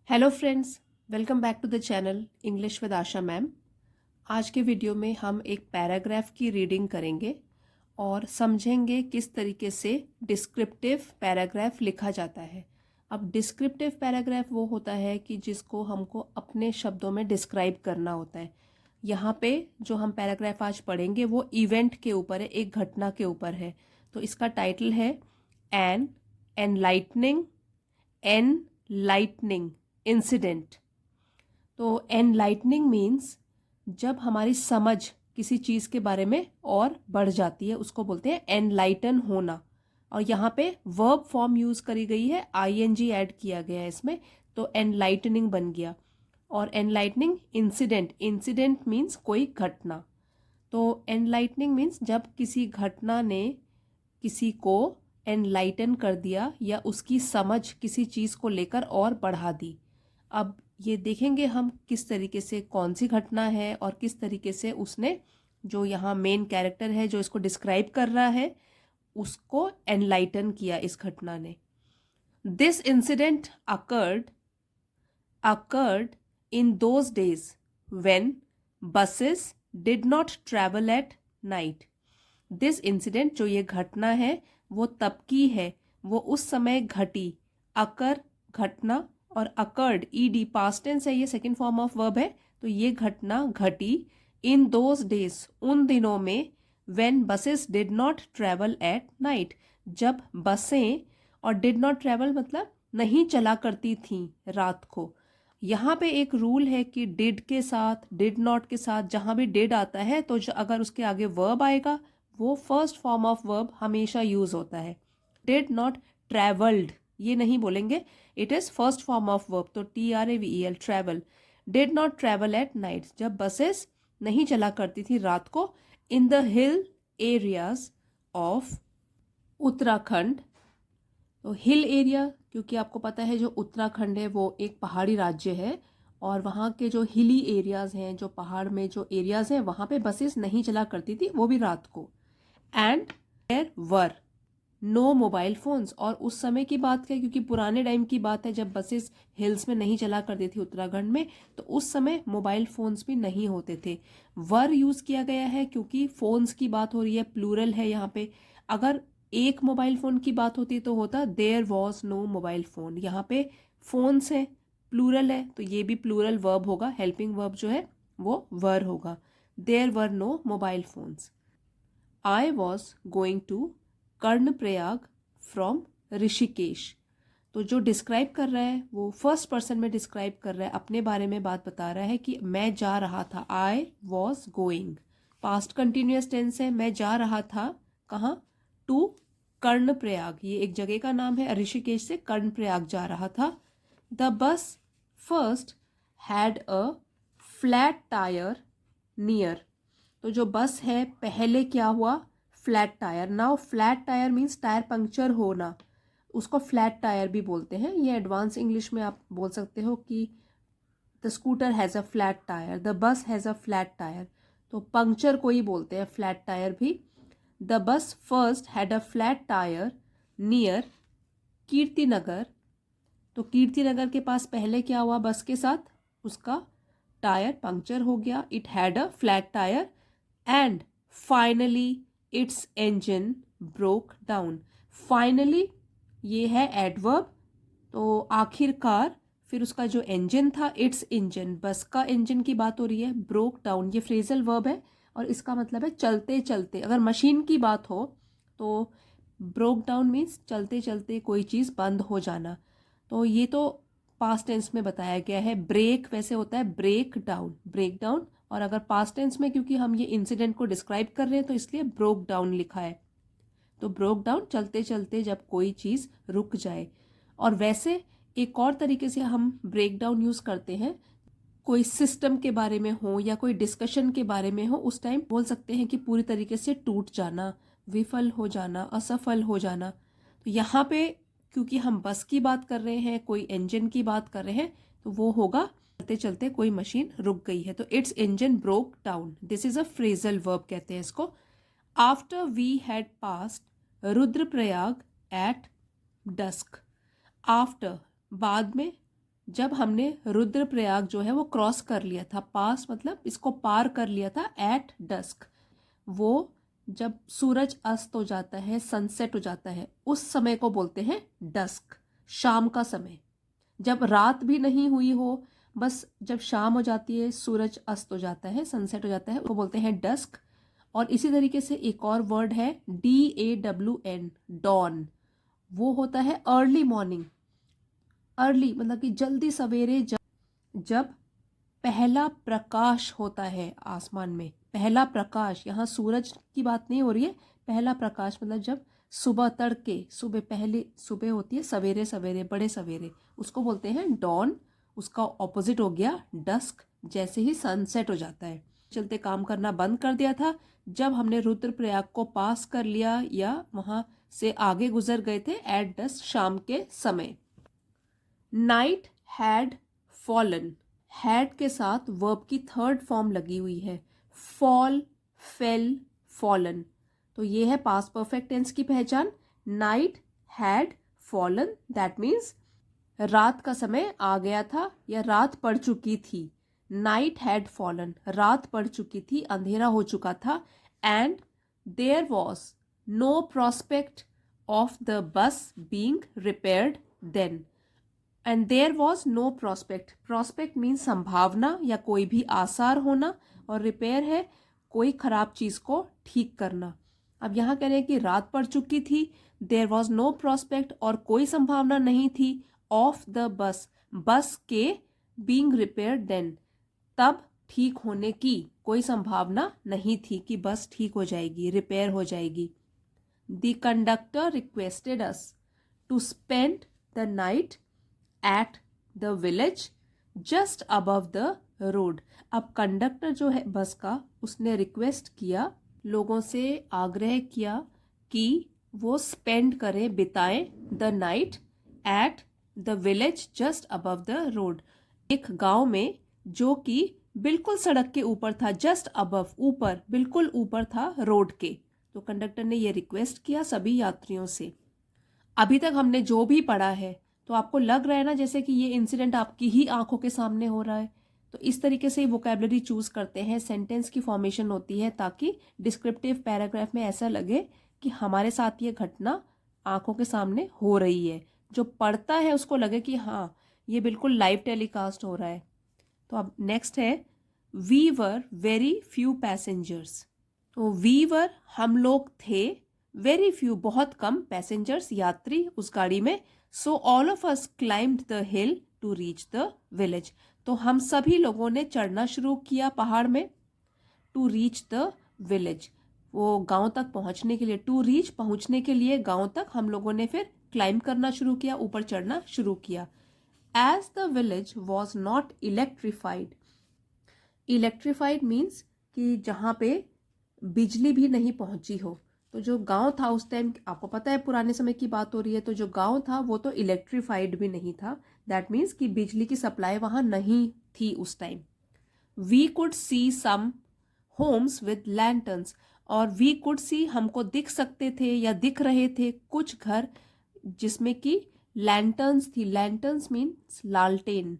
Hello friends, welcome back to the channel English with Asha ma'am. आज के video में हम एक पैराग्राफ की रीडिंग करेंगे और समझेंगे किस तरीके से डिस्क्रिप्टिव पैराग्राफ लिखा जाता है। अब डिस्क्रिप्टिव पैराग्राफ वो होता है कि जिसको हमको अपने शब्दों में डिस्क्राइब करना होता है। यहाँ पे जो हम पैराग्राफ आज पढ़ेंगे वो इवेंट के ऊपर है, एक घटना के ऊपर है। तो इसका टाइटल है एन एनलाइटनिंग एनलाइटनिंग इंसिडेंट। तो एनलाइटनिंग मीन्स जब हमारी समझ किसी चीज़ के बारे में और बढ़ जाती है उसको बोलते हैं एनलाइटन होना। और यहाँ पे वर्ब फॉर्म यूज़ करी गई है, आईएनजी ऐड किया गया है इसमें, तो एनलाइटनिंग बन गया। और एनलाइटनिंग इंसिडेंट, इंसिडेंट मीन्स कोई घटना। तो एनलाइटनिंग मीन्स जब किसी घटना ने किसी को एनलाइटन कर दिया या उसकी समझ किसी चीज़ को लेकर और बढ़ा दी। अब ये देखेंगे हम किस तरीके से, कौन सी घटना है और किस तरीके से उसने, जो यहाँ मेन कैरेक्टर है जो इसको डिस्क्राइब कर रहा है, उसको एनलाइटन किया इस घटना ने। This incident occurred in those days when buses did not travel at night. This incident, जो ये घटना है वो तब की है, वो उस समय घटी। अकर घटना और अकर्ड ईडी पास्ट टेंस है, ये सेकंड फॉर्म ऑफ वर्ब है। तो ये घटना घटी इन दोज डेज, उन दिनों में, when buses did not travel at night, जब बसें, और डिड नॉट ट्रैवल मतलब नहीं चला करती थी रात को। यहाँ पे एक रूल है कि डिड के साथ, डिड नॉट के साथ जहाँ भी डिड आता है तो अगर उसके आगे वर्ब आएगा वो फर्स्ट फॉर्म ऑफ वर्ब हमेशा यूज होता है। डिड नॉट ट्रैवल्ड ये नहीं बोलेंगे, it is first form of verb. तो TRAVEL, travel. Did not travel at night, जब बसेस नहीं चला करती थी रात को। In the hill areas of Uttarakhand. तो हिल एरिया, क्योंकि आपको पता है जो उत्तराखंड है वो एक पहाड़ी राज्य है और वहाँ के जो हिली एरियाज हैं, जो पहाड़ में जो एरियाज हैं, वहाँ पे बसेस नहीं चला करती थी, वो भी रात को। And there were no mobile phones, और उस समय की बात है क्योंकि पुराने टाइम की बात है जब बसेस हिल्स में नहीं चला करती थी उत्तराखंड में, तो उस समय मोबाइल फोन्स भी नहीं होते थे। वर यूज किया गया है क्योंकि फोन्स की बात हो रही है, प्लूरल है यहाँ पे। अगर एक मोबाइल फोन की बात होती तो होता there was no mobile phone. यहाँ पे फोन्स है, प्लूरल है, तो ये भी प्लूरल वर्ब होगा, हेल्पिंग वर्ब जो है वो वर होगा। There were no mobile phones. I was going to Karnaprayag from Rishikesh. तो जो डिस्क्राइब कर रहा है वो फर्स्ट पर्सन में डिस्क्राइब कर रहा है, अपने बारे में बात बता रहा है कि मैं जा रहा था। I was going, past continuous tense है, मैं जा रहा था कहाँ, टू कर्णप्रयाग, ये एक जगह का नाम है, ऋषिकेश से कर्णप्रयाग जा रहा था। The bus first had a flat tyre near. तो जो बस है पहले क्या हुआ, flat tyre. Now flat tyre means tyre puncture होना, उसको फ्लैट टायर भी बोलते हैं। ये एडवांस इंग्लिश में आप बोल सकते हो कि the scooter has a flat tyre, the bus has a flat tyre. तो पंक्चर को ही बोलते हैं फ्लैट टायर भी। The bus first had a flat tyre near Kirtinagar. तो कीर्तिनगर के पास पहले क्या हुआ बस के साथ, उसका टायर पंक्चर हो गया, it had a flat tyre. And finally it's engine broke down. Finally ये है एडवर्ब, तो आखिरकार, फिर उसका जो इंजन था, इट्स इंजन, बस का इंजन की बात हो रही है। ब्रोक डाउन ये फ्रेजल वर्ब है और इसका मतलब है चलते चलते। अगर मशीन की बात हो तो ब्रोक डाउन मीन्स चलते चलते कोई चीज़ बंद हो जाना। तो ये तो पास्ट टेंस में बताया गया है। ब्रेक वैसे होता है ब्रेक डाउन, ब्रेक डाउन। और अगर पास्ट टेंस में, क्योंकि हम ये इंसिडेंट को डिस्क्राइब कर रहे हैं तो इसलिए ब्रोक डाउन लिखा है। तो ब्रोक डाउन चलते चलते जब कोई चीज़ रुक जाए। और वैसे एक और तरीके से हम ब्रेक डाउन यूज़ करते हैं, कोई सिस्टम के बारे में हो या कोई डिस्कशन के बारे में हो, उस टाइम बोल सकते हैं कि पूरी तरीके से टूट जाना, विफल हो जाना, असफल हो जाना। तो यहाँ पे क्योंकि हम बस की बात कर रहे हैं, कोई इंजन की बात कर रहे हैं, तो वो होगा चलते चलते कोई मशीन रुक गई है। तो its engine broke down, this is a phrasal verb कहते हैं इसको। After we had passed Rudraprayag at dusk. After बाद में, जब हमने रुद्रप्रयाग जो है वो क्रॉस कर लिया था, पास मतलब इसको पार कर लिया था एट डस्क, वो जब सूरज अस्त हो जाता है, सनसेट हो जाता है, उस समय को बोलते हैं डस्क, शाम का समय। जब रात भी नहीं हुई हो, बस जब शाम हो जाती है, सूरज अस्त हो जाता है, सनसेट हो जाता है, वो बोलते हैं डस्क। और इसी तरीके से एक और वर्ड है DAWN, डॉन, वो होता है अर्ली मॉर्निंग। अर्ली मतलब कि जल्दी सवेरे, जब पहला प्रकाश होता है आसमान में, पहला प्रकाश, यहाँ सूरज की बात नहीं हो रही है, पहला प्रकाश मतलब जब सुबह तड़के, सुबह पहले सुबह होती है, सवेरे सवेरे, बड़े सवेरे, उसको बोलते हैं डॉन। उसका ऑपोजिट हो गया डस्क, जैसे ही सनसेट हो जाता है। चलते काम करना बंद कर दिया था जब हमने रुद्रप्रयाग को पास कर लिया या वहां से आगे गुजर गए थे एट डस्क, शाम के समय। नाइट हैड फॉलन, हैड के साथ वर्ब की थर्ड फॉर्म लगी हुई है, फॉल, फेल, फॉलन। तो ये है पास्ट परफेक्ट टेंस की पहचान। Night had fallen, that means रात का समय आ गया था या रात पड़ चुकी थी। नाइट हैड फॉलन, रात पड़ चुकी थी, अंधेरा हो चुका था। And there was no prospect of the bus being repaired then. And there was no prospect, prospect means संभावना या कोई भी आसार होना, और रिपेयर है कोई खराब चीज को ठीक करना। अब यहाँ कह रहे हैं कि रात पड़ चुकी थी, देयर वॉज नो प्रोस्पेक्ट और कोई संभावना नहीं थी, ऑफ द बस, बस के, बींग रिपेयर देन, तब ठीक होने की कोई संभावना नहीं थी कि बस ठीक हो जाएगी, रिपेयर हो जाएगी। The conductor requested us to spend the night at the village just above the road. अब कंडक्टर जो है बस का, उसने रिक्वेस्ट किया, लोगों से आग्रह किया कि वो स्पेंड करें, बिताएं, the night at the village just above the road, एक गांव में जो कि बिल्कुल सड़क के ऊपर था, जस्ट अबव, ऊपर, बिल्कुल ऊपर था रोड के। तो कंडक्टर ने ये रिक्वेस्ट किया सभी यात्रियों से। अभी तक हमने जो भी पढ़ा है, तो आपको लग रहा है ना जैसे कि ये इंसिडेंट आपकी ही आंखों के सामने हो रहा है। तो इस तरीके से वोकैबुलरी चूज करते हैं, सेंटेंस की फॉर्मेशन होती है ताकि डिस्क्रिप्टिव पैराग्राफ में ऐसा लगे कि हमारे साथ ये घटना आंखों के सामने हो रही है, जो पढ़ता है उसको लगे कि हाँ ये बिल्कुल लाइव टेलीकास्ट हो रहा है। तो अब नेक्स्ट है we were very few passengers. तो वी वर हम लोग थे, वेरी फ्यू बहुत कम, पैसेंजर्स यात्री उस गाड़ी में, so all of us climbed the hill to reach the village. तो हम सभी लोगों ने चढ़ना शुरू किया पहाड़ में, टू रीच द विलेज, वो गांव तक पहुंचने के लिए, टू रीच पहुंचने के लिए गांव तक हम लोगों ने फिर क्लाइंब करना शुरू किया, ऊपर चढ़ना शुरू किया। As the village was not electrified, electrified means कि जहाँ पे बिजली भी नहीं पहुंची हो। तो जो गांव था उस टाइम, आपको पता है पुराने समय की बात हो रही है, तो जो गांव था वो तो इलेक्ट्रीफाइड भी नहीं था, दैट मीन्स कि बिजली की सप्लाई वहां नहीं थी उस time. We could see some homes with lanterns, और वी कुड सी हमको दिख सकते थे या दिख रहे थे कुछ घर जिसमें कि लैंटर्न्स थी। लैंटर्न्स मीन्स लालटेन,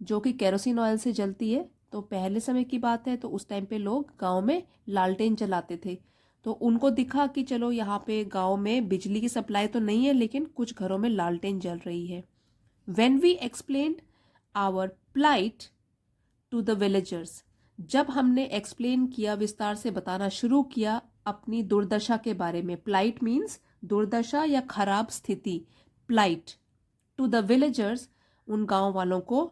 जो कि केरोसिन ऑयल से जलती है। तो पहले समय की बात है, तो उस टाइम पे लोग गांव में लालटेन जलाते थे। तो उनको दिखा कि चलो यहाँ पे गांव में बिजली की सप्लाई तो नहीं है, लेकिन कुछ घरों में लालटेन जल रही है। When we explained our plight to the villagers, जब हमने एक्सप्लेन किया, विस्तार से बताना शुरू किया अपनी दुर्दशा के बारे में, प्लाइट मीन्स दुर्दशा या खराब स्थिति, प्लाइट, टू द विलेजर्स उन गांव वालों को,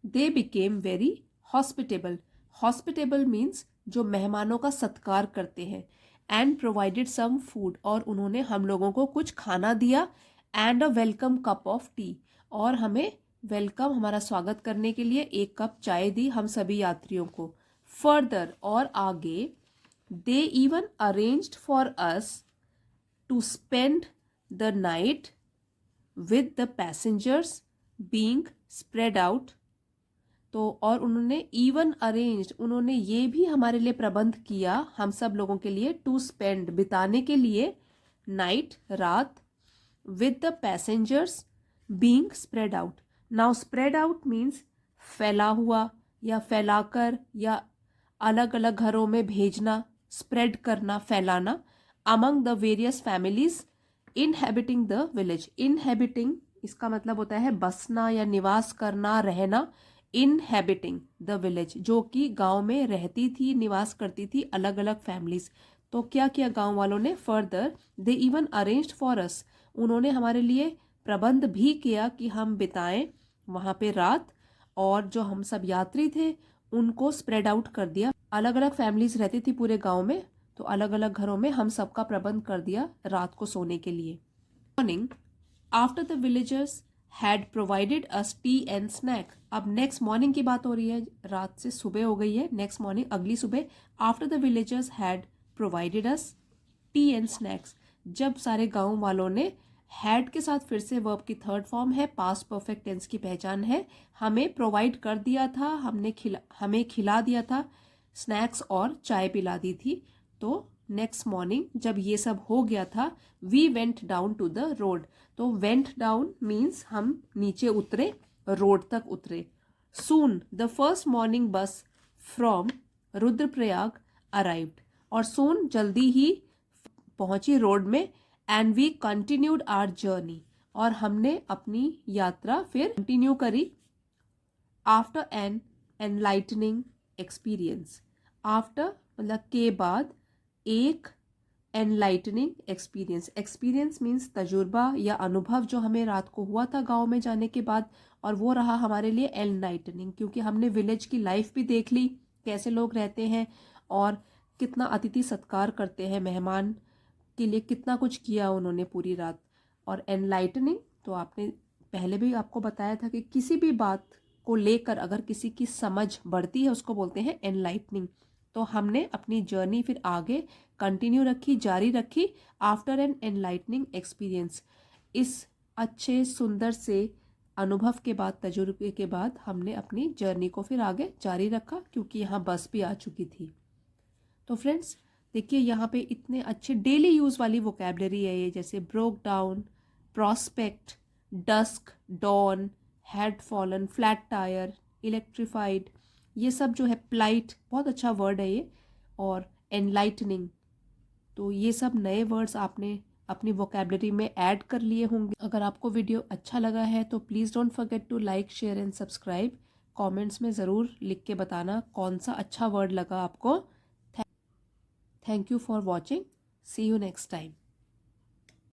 they became very hospitable, hospitable means जो मेहमानों का सत्कार करते हैं, एंड प्रोवाइडेड सम फूड, और उन्होंने हम लोगों को कुछ खाना दिया, and a welcome cup of T, और हमें वेलकम, हमारा स्वागत करने के लिए एक कप चाय दी हम सभी यात्रियों को। फर्दर, और आगे, they even arranged for us to spend the night with the passengers being spread out. तो और उन्होंने इवन अरेंज्ड, उन्होंने ये भी हमारे लिए प्रबंध किया, हम सब लोगों के लिए, टू स्पेंड, बिताने के लिए, नाइट, रात, with the passengers being spread out, now spread out means फैला हुआ या फैलाकर या अलग अलग घरों में भेजना, स्प्रेड करना, फैलाना। Among the various families inhabiting the village. Inhabiting इसका मतलब होता है बसना या निवास करना, रहना। इनहेबिटिंग द विलेज, जो कि गांव में रहती थी, निवास करती थी अलग अलग फैमिलीज। तो क्या किया गांव वालों ने? Further they even arranged for अस, उन्होंने हमारे लिए प्रबंध भी किया कि हम बिताएं वहां पे रात। और जो हम सब यात्री थे उनको स्प्रेड आउट कर दिया। अलग अलग फैमिलीज रहती थी पूरे गांव में, तो अलग अलग घरों में हम सबका प्रबंध कर दिया रात को सोने के लिए। Morning after the villagers had provided us tea and snack. अब नेक्स्ट मॉर्निंग की बात हो रही है, रात से सुबह हो गई है, नेक्स्ट मॉर्निंग अगली सुबह। After the villagers had provided us tea and snacks, जब सारे गांव वालों ने, हैड के साथ फिर से वर्ब की थर्ड फॉर्म है, पास्ट परफेक्ट टेंस की पहचान है, हमें प्रोवाइड कर दिया था, हमें खिला दिया था, स्नैक्स और चाय पिला दी थी। तो नेक्स्ट मॉर्निंग जब ये सब हो गया था, we went down to the road. तो वेंट डाउन मीन्स हम नीचे उतरे, रोड तक उतरे। Soon the first morning bus from Rudraprayag arrived, और सून जल्दी ही पहुंची रोड में। And we continued our journey, और हमने अपनी यात्रा फिर कंटिन्यू करी। After an enlightening experience, after मतलब के बाद, एक एनलाइटनिंग एक्सपीरियंस, एक्सपीरियंस मीन्स तजुर्बा या अनुभव जो हमें रात को हुआ था गांव में जाने के बाद, और वो रहा हमारे लिए एनलाइटनिंग, क्योंकि हमने विलेज की लाइफ भी देख ली, कैसे लोग रहते हैं और कितना अतिथि सत्कार करते हैं, मेहमान के लिए कितना कुछ किया उन्होंने पूरी रात। और एनलाइटनिंग तो आपने पहले भी आपको बताया था कि किसी भी बात को लेकर अगर किसी की समझ बढ़ती है उसको बोलते हैं एनलाइटनिंग। तो हमने अपनी जर्नी फिर आगे कंटिन्यू रखी, जारी रखी। आफ्टर एन एनलाइटनिंग एक्सपीरियंस, इस अच्छे सुंदर से अनुभव के बाद, तजुर्बे के बाद, हमने अपनी जर्नी को फिर आगे जारी रखा, क्योंकि यहाँ बस भी आ चुकी थी। तो फ्रेंड्स देखिए यहाँ पे इतने अच्छे डेली यूज़ वाली वोकैबलरी है ये, जैसे broke down, prospect, dusk, dawn, had fallen, flat tyre, electrified, ये सब जो है, प्लाइट, बहुत अच्छा वर्ड है ये, और एनलाइटनिंग। तो ये सब नए वर्ड्स आपने अपनी वोकैबलरी में ऐड कर लिए होंगे। अगर आपको वीडियो अच्छा लगा है तो please don't forget to like, share and subscribe. Comments में ज़रूर लिख के बताना कौन सा अच्छा वर्ड लगा आपको। Thank you for watching. See you next time.